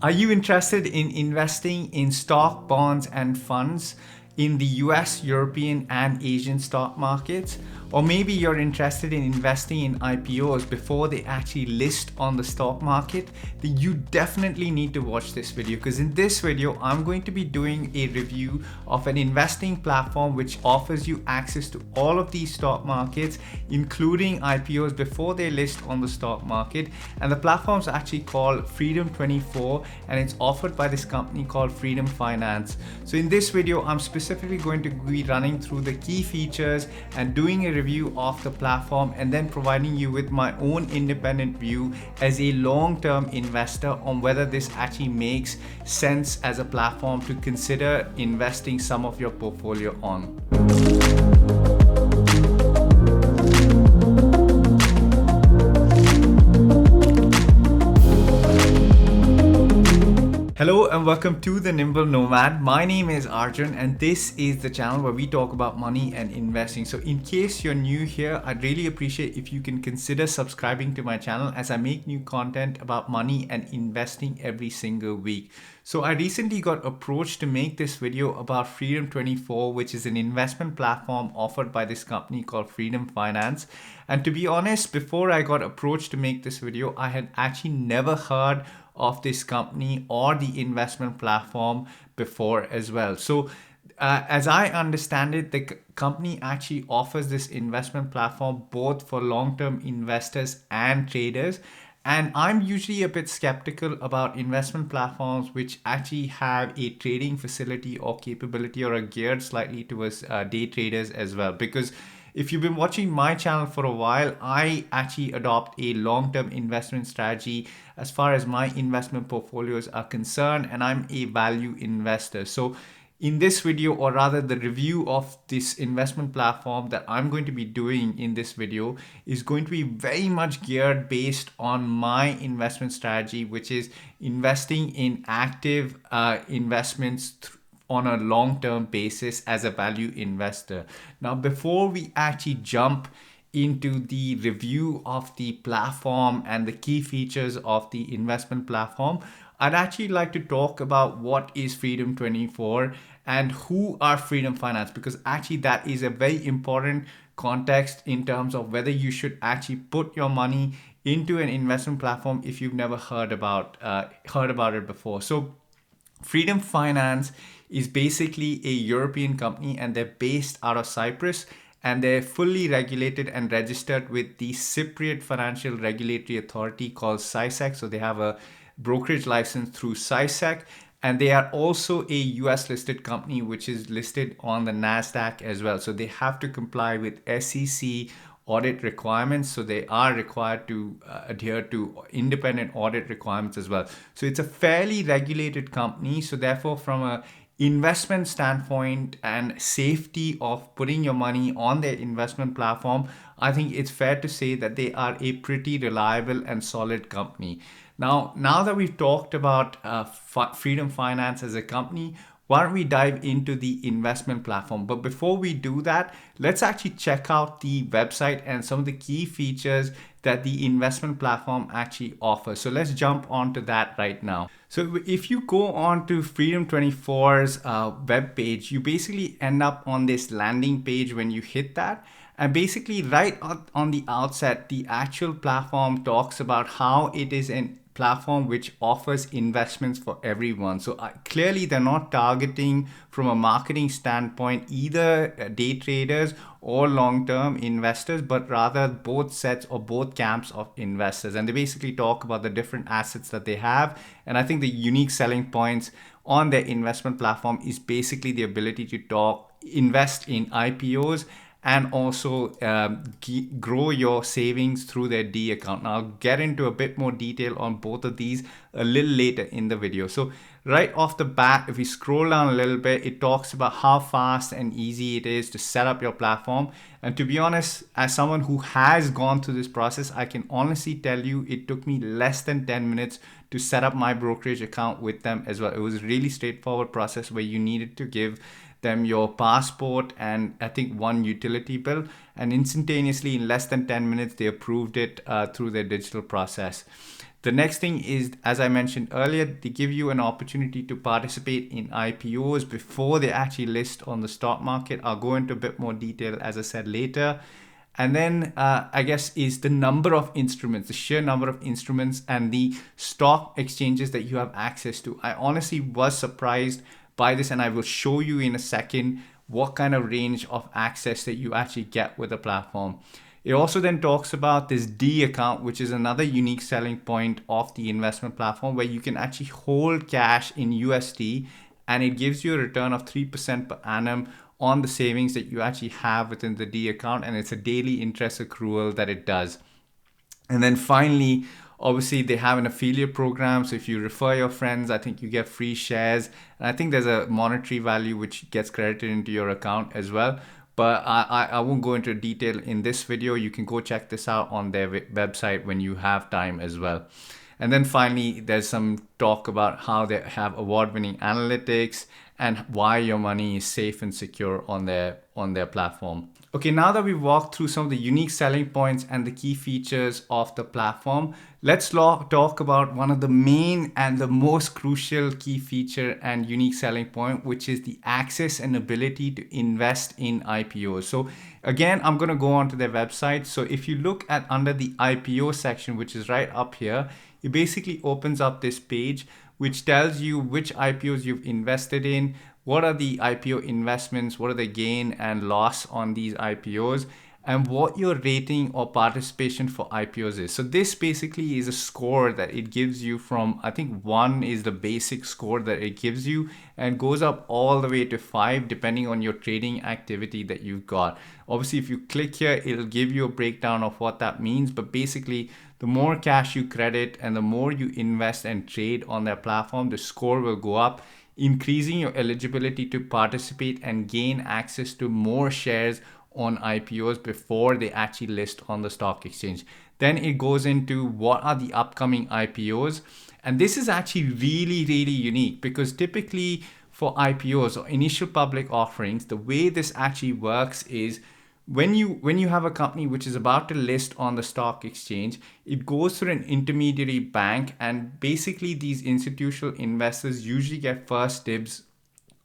Are you interested in investing in stock, bonds, and funds in the US, European, and Asian stock markets? Or maybe you're interested in investing in IPOs before they actually list on the stock market? Then you definitely need to watch this video, because in this video, I'm going to be doing a review of an investing platform which offers you access to all of these stock markets, including IPOs before they list on the stock market. And the platform is actually called Freedom 24, and it's offered by this company called Freedom Finance. So in this video, I'm specifically going to be running through the key features and doing a review of the platform, and then providing you with my own independent view as a long-term investor on whether this actually makes sense as a platform to consider investing some of your portfolio on. Hello and welcome to The Nimble Nomad. My name is Arjun and this is the channel where we talk about money and investing. So in case you're new here, I'd really appreciate if you can consider subscribing to my channel, as I make new content about money and investing every single week. So I recently got approached to make this video about Freedom 24, which is an investment platform offered by this company called Freedom Finance. And to be honest, before I got approached to make this video, I had actually never heard of this company or the investment platform before as well. So as I understand it, the company actually offers this investment platform both for long-term investors and traders. And I'm usually a bit skeptical about investment platforms which actually have a trading facility or capability or are geared slightly towards day traders as well. Because if you've been watching my channel for a while, I actually adopt a long-term investment strategy as far as my investment portfolios are concerned, and I'm a value investor. So in this video, or rather the review of this investment platform that I'm going to be doing in this video, is going to be very much geared based on my investment strategy, which is investing in active investments on a long-term basis as a value investor. Now, before we actually jump into the review of the platform and the key features of the investment platform, I'd actually like to talk about what is Freedom 24 and who are Freedom Finance, because actually that is a very important context in terms of whether you should actually put your money into an investment platform if you've never heard about it before. So Freedom Finance is basically a European company, and they're based out of Cyprus, and they're fully regulated and registered with the Cypriot Financial Regulatory Authority called CySEC. So they have a brokerage license through CySEC, and they are also a US listed company which is listed on the NASDAQ as well. So they have to comply with SEC audit requirements, so they are required to adhere to independent audit requirements as well. So it's a fairly regulated company, so therefore from a investment standpoint and safety of putting your money on their investment platform, I think it's fair to say that they are a pretty reliable and solid company. Now that we've talked about Freedom Finance as a company, why don't we dive into the investment platform? But before we do that, let's actually check out the website and some of the key features that the investment platform actually offers. So let's jump onto that right now. So if you go on to Freedom 24's web page, you basically end up on this landing page when you hit that. And basically right on the outset, the actual platform talks about how it is an platform which offers investments for everyone. So clearly they're not targeting from a marketing standpoint either day traders or long-term investors, but rather both sets or both camps of investors. And they basically talk about the different assets that they have. And I think the unique selling points on their investment platform is basically the ability to invest in IPOs and also grow your savings through their D account. Now I'll get into a bit more detail on both of these a little later in the video. So right off the bat, if we scroll down a little bit, it talks about how fast and easy it is to set up your platform. And to be honest, as someone who has gone through this process, I can honestly tell you it took me less than 10 minutes to set up my brokerage account with them as well. It was a really straightforward process where you needed to give them your passport and I think one utility bill, and instantaneously in less than 10 minutes they approved it through their digital process. The next thing is, as I mentioned earlier, they give you an opportunity to participate in IPOs before they actually list on the stock market. I'll go into a bit more detail, as I said, later. And then I guess is the number of instruments, the sheer number of instruments and the stock exchanges that you have access to. I honestly was surprised by this, and I will show you in a second what kind of range of access that you actually get with the platform. It also then talks about this D account, which is another unique selling point of the investment platform, where you can actually hold cash in USD and it gives you a return of 3% per annum on the savings that you actually have within the D account, and it's a daily interest accrual that it does. And then finally, obviously they have an affiliate program, so if you refer your friends, I think you get free shares, and I think there's a monetary value which gets credited into your account as well. But I won't go into detail in this video. You can go check this out on their website when you have time as well. And then finally, there's some talk about how they have award-winning analytics and why your money is safe and secure on their platform. Okay, now that we've walked through some of the unique selling points and the key features of the platform, let's talk about one of the main and the most crucial key feature and unique selling point, which is the access and ability to invest in IPOs. So again, I'm going to go onto their website. So if you look at under the IPO section, which is right up here, it basically opens up this page which tells you which IPOs you've invested in, what are the IPO investments, what are the gain and loss on these IPOs, and what your rating or participation for IPOs is. So this basically is a score that it gives you from, I think 1 is the basic score that it gives you, and goes up all the way to 5 depending on your trading activity that you've got. Obviously, if you click here, it'll give you a breakdown of what that means, but basically the more cash you credit and the more you invest and trade on their platform, the score will go up, increasing your eligibility to participate and gain access to more shares on IPOs before they actually list on the stock exchange. Then it goes into what are the upcoming IPOs. And this is actually really, really unique, because typically for IPOs or initial public offerings, the way this actually works is when you have a company which is about to list on the stock exchange, it goes through an intermediary bank, and basically these institutional investors usually get first dibs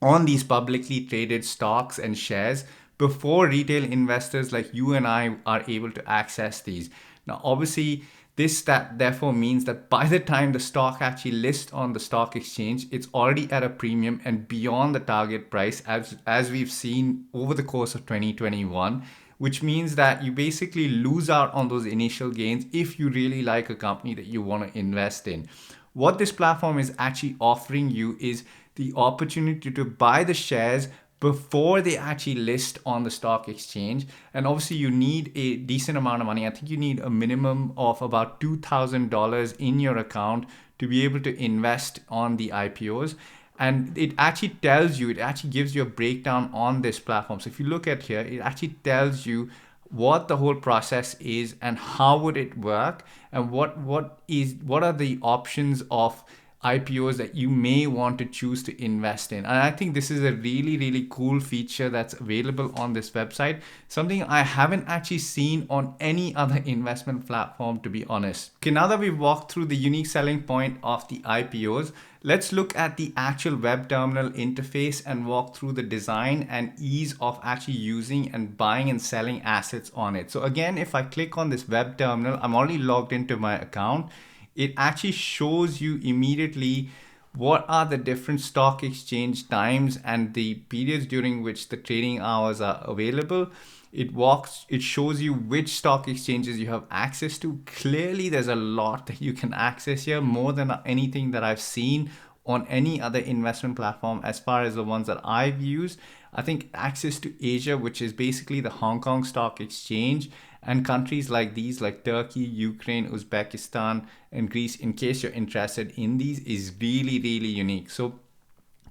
on these publicly traded stocks and shares before retail investors like you and I are able to access these. Now, obviously, that therefore means that by the time the stock actually lists on the stock exchange, it's already at a premium and beyond the target price, as we've seen over the course of 2021, which means that you basically lose out on those initial gains if you really like a company that you want to invest in. What this platform is actually offering you is the opportunity to buy the shares before they actually list on the stock exchange. And obviously you need a decent amount of money. I think you need a minimum of about $2,000 in your account to be able to invest on the IPOs. And it actually tells you, it actually gives you a breakdown on this platform. So if you look at here, it actually tells you what the whole process is and how would it work, and what are the options of IPOs that you may want to choose to invest in. And I think this is a really, really cool feature that's available on this website, something I haven't actually seen on any other investment platform, to be honest. Okay, now that we've walked through the unique selling point of the IPOs, let's look at the actual web terminal interface and walk through the design and ease of actually using and buying and selling assets on it. So again, if I click on this web terminal, I'm already logged into my account. It actually shows you immediately what are the different stock exchange times and the periods during which the trading hours are available. It shows you which stock exchanges you have access to. Clearly, there's a lot that you can access here, more than anything that I've seen on any other investment platform as far as the ones that I've used. I think access to Asia, which is basically the Hong Kong Stock Exchange, and countries like these, like Turkey, Ukraine, Uzbekistan, and Greece, in case you're interested in these, is really, really unique. So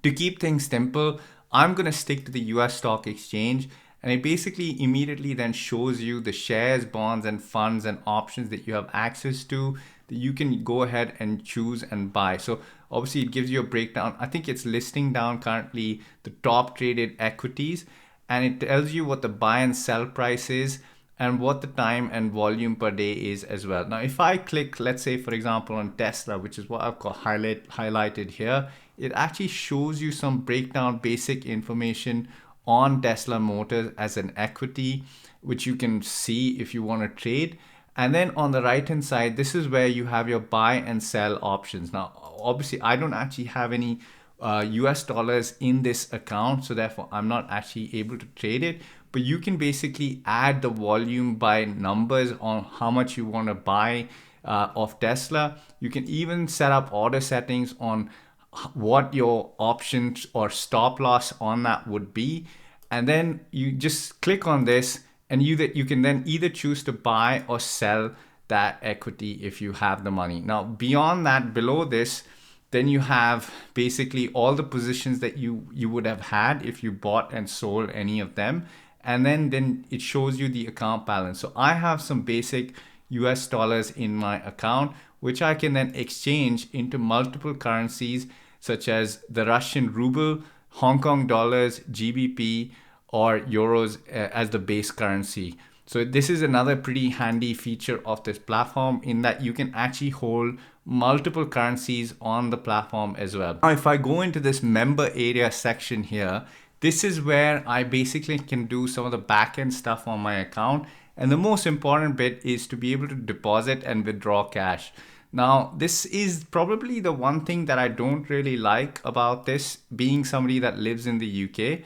to keep things simple, I'm going to stick to the US Stock Exchange, and it basically immediately then shows you the shares, bonds, and funds and options that you have access to that you can go ahead and choose and buy. So obviously it gives you a breakdown. I think it's listing down currently the top traded equities, and it tells you what the buy and sell price is. and what the time and volume per day is as well. Now, if I click, let's say, for example, on Tesla, which is what I've got highlighted here, it actually shows you some breakdown basic information on Tesla Motors as an equity, which you can see if you want to trade. And then on the right hand side, this is where you have your buy and sell options. Now, obviously, I don't actually have any US dollars in this account, so therefore I'm not actually able to trade it. But you can basically add the volume by numbers on how much you want to buy of Tesla. You can even set up order settings on what your options or stop loss on that would be. And then you just click on this, and you can then either choose to buy or sell that equity if you have the money. Now, beyond that, below this, then you have basically all the positions that you would have had if you bought and sold any of them. And then it shows you the account balance. So I have some basic US dollars in my account, which I can then exchange into multiple currencies, such as the Russian ruble, Hong Kong dollars, GBP, or euros as the base currency. So this is another pretty handy feature of this platform, in that you can actually hold multiple currencies on the platform as well. Now, if I go into this member area section here, this is where I basically can do some of the back-end stuff on my account. And the most important bit is to be able to deposit and withdraw cash. Now, this is probably the one thing that I don't really like about this, being somebody that lives in the UK.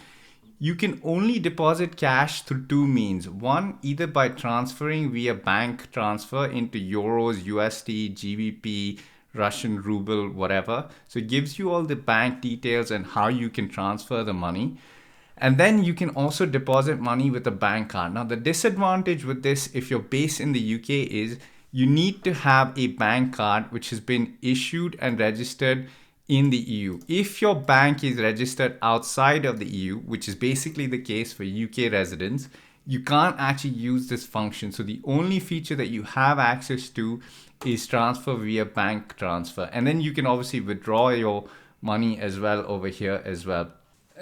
You can only deposit cash through two means. One, either by transferring via bank transfer into euros, USD, GBP, Russian ruble, whatever. So it gives you all the bank details and how you can transfer the money. And then you can also deposit money with a bank card. Now, the disadvantage with this, if you're based in the UK, is you need to have a bank card which has been issued and registered in the EU. If your bank is registered outside of the EU, which is basically the case for UK residents, you can't actually use this function. So the only feature that you have access to is transfer via bank transfer. And then you can obviously withdraw your money as well over here as well.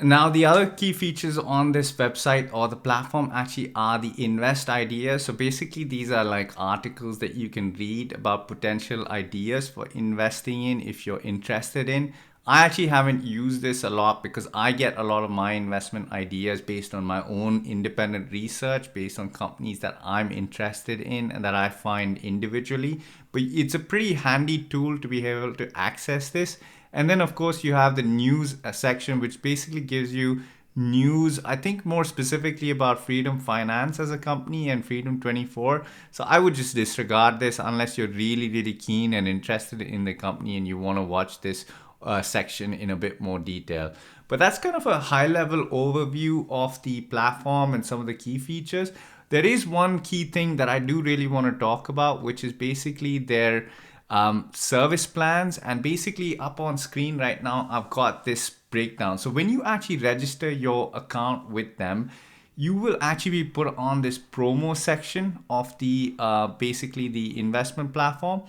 Now, the other key features on this website or the platform actually are the invest ideas. So basically, these are like articles that you can read about potential ideas for investing in if you're interested in. I actually haven't used this a lot because I get a lot of my investment ideas based on my own independent research, based on companies that I'm interested in and that I find individually. But it's a pretty handy tool to be able to access this. And then, of course, you have the news section, which basically gives you news, I think more specifically about Freedom Finance as a company and Freedom 24. So I would just disregard this unless you're really, really keen and interested in the company and you want to watch this section in a bit more detail. But that's kind of a high level overview of the platform and some of the key features. There is one key thing that I do really want to talk about, which is basically their service plans. And basically up on screen right now, I've got this breakdown. So when you actually register your account with them, you will actually be put on this promo section of the basically the investment platform.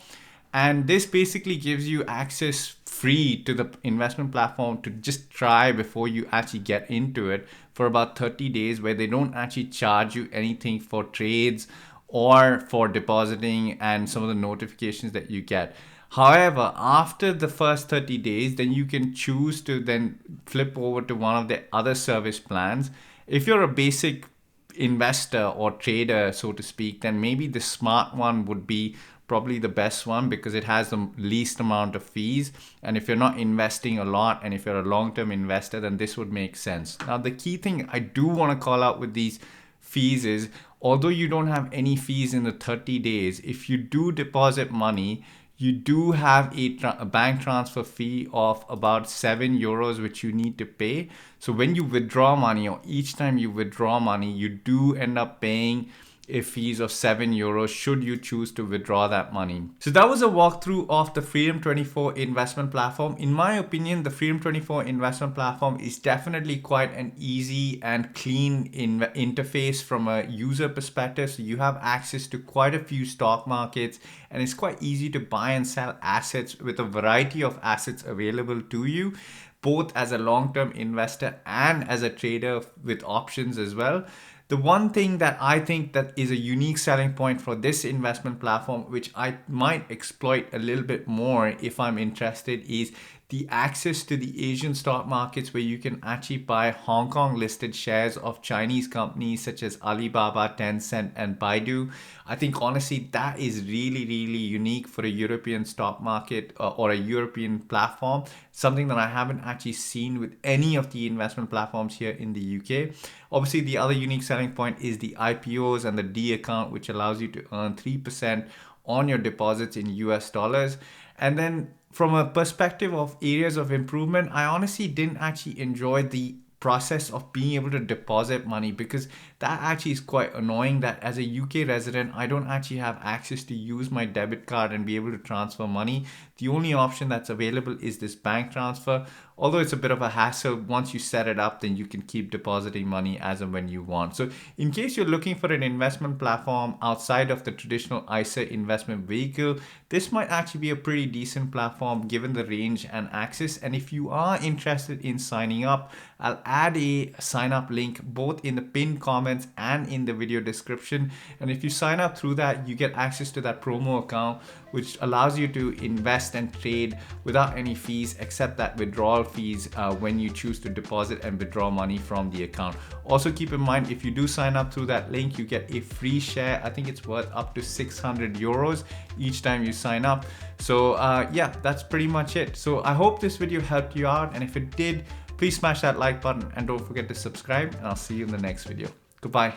And this basically gives you access free to the investment platform to just try before you actually get into it for about 30 days, where they don't actually charge you anything for trades or for depositing and some of the notifications that you get. However, after the first 30 days, then you can choose to then flip over to one of the other service plans. If you're a basic investor or trader, so to speak, then maybe the smart one would be probably the best one because it has the least amount of fees. And if you're not investing a lot and if you're a long-term investor, then this would make sense. Now, the key thing I do want to call out with these fees is, although you don't have any fees in the 30 days, if you do deposit money, you do have a bank transfer fee of about €7, which you need to pay. So when you withdraw money, or each time you withdraw money, you do end up paying a fees of €7 should you choose to withdraw that money. So that was a walkthrough of the Freedom 24 investment platform. In my opinion, the Freedom 24 investment platform is definitely quite an easy and clean interface from a user perspective. So you have access to quite a few stock markets, and it's quite easy to buy and sell assets with a variety of assets available to you, both as a long-term investor and as a trader with options as well. The one thing that I think that is a unique selling point for this investment platform, which I might exploit a little bit more if I'm interested, is the access to the Asian stock markets, where you can actually buy Hong Kong listed shares of Chinese companies such as Alibaba, Tencent, and Baidu. I think honestly that is really, really unique for a European stock market or a European platform, something that I haven't actually seen with any of the investment platforms here in the UK. Obviously, the other unique selling point is the IPOs and the D account, which allows you to earn 3% on your deposits in US dollars. And then from a perspective of areas of improvement, I honestly didn't actually enjoy the process of being able to deposit money, because that actually is quite annoying that as a UK resident I don't actually have access to use my debit card and be able to transfer money. The only option that's available is this bank transfer. Although it's a bit of a hassle, once you set it up, then you can keep depositing money as and when you want. So in case you're looking for an investment platform outside of the traditional ISA investment vehicle, this might actually be a pretty decent platform given the range and access. And if you are interested in signing up, I'll add a sign up link both in the pinned comments and in the video description. And if you sign up through that, you get access to that promo account, which allows you to invest and trade without any fees except that withdrawal fees when you choose to deposit and withdraw money from the account. Also keep in mind, if you do sign up through that link, you get a free share. I think it's worth up to 600 euros each time you sign up. So yeah, that's pretty much it. So I hope this video helped you out, and if it did, please smash that like button and don't forget to subscribe, and I'll see you in the next video. Goodbye.